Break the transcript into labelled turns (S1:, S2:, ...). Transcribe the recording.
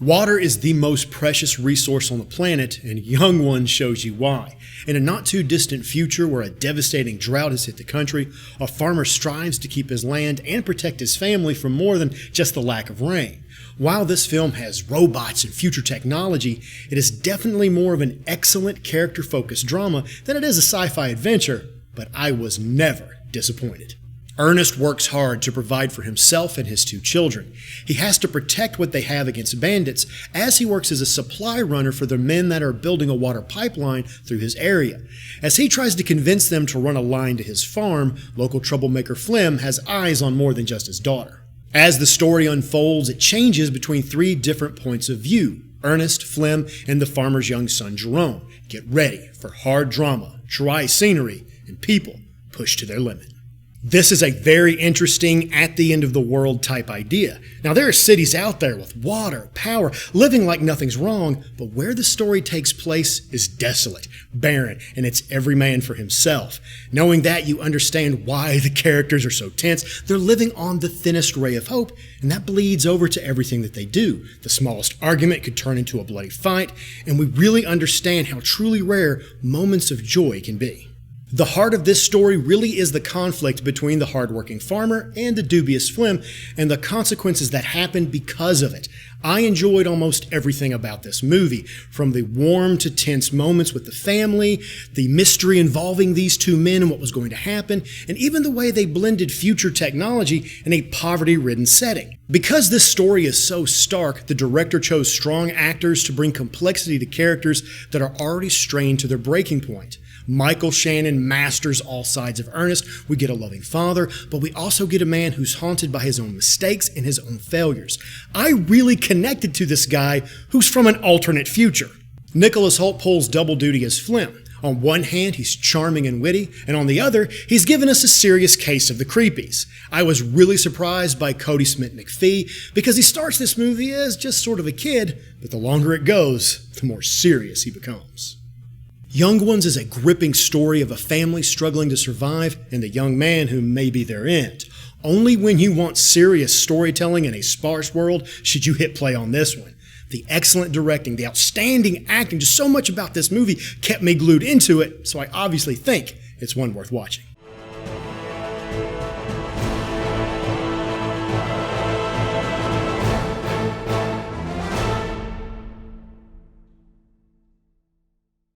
S1: Water is the most precious resource on the planet, and Young Ones shows you why. In a not too distant future where a devastating drought has hit the country, a farmer strives to keep his land and protect his family from more than just the lack of rain. While this film has robots and future technology, it is definitely more of an excellent character-focused drama than it is a sci-fi adventure, but I was never disappointed. Ernest works hard to provide for himself and his two children. He has to protect what they have against bandits as he works as a supply runner for the men that are building a water pipeline through his area. As he tries to convince them to run a line to his farm, local troublemaker Flem has eyes on more than just his daughter. As the story unfolds, it changes between three different points of view: Ernest, Flem, and the farmer's young son Jerome. Get ready for hard drama, dry scenery, and people pushed to their limit. This is a very interesting, at-the-end-of-the-world type idea. Now, there are cities out there with water, power, living like nothing's wrong, but where the story takes place is desolate, barren, and it's every man for himself. Knowing that, you understand why the characters are so tense. They're living on the thinnest ray of hope, and that bleeds over to everything that they do. The smallest argument could turn into a bloody fight, and we really understand how truly rare moments of joy can be. The heart of this story really is the conflict between the hardworking farmer and the dubious Flem and the consequences that happen because of it. I enjoyed almost everything about this movie, from the warm to tense moments with the family, the mystery involving these two men and what was going to happen, and even the way they blended future technology in a poverty-ridden setting. Because this story is so stark, the director chose strong actors to bring complexity to characters that are already strained to their breaking point. Michael Shannon masters all sides of Ernest. We get a loving father, but we also get a man who's haunted by his own mistakes and his own failures. I really connected to this guy who's from an alternate future. Nicholas Hoult pulls double duty as Flem. On one hand, he's charming and witty, and on the other, he's given us a serious case of the creepies. I was really surprised by Kodi Smit-McPhee because he starts this movie as just sort of a kid, but the longer it goes, the more serious he becomes. Young Ones is a gripping story of a family struggling to survive and the young man who may be their end. Only when you want serious storytelling in a sparse world should you hit play on this one. The excellent directing, the outstanding acting, just so much about this movie kept me glued into it, so I obviously think it's one worth watching.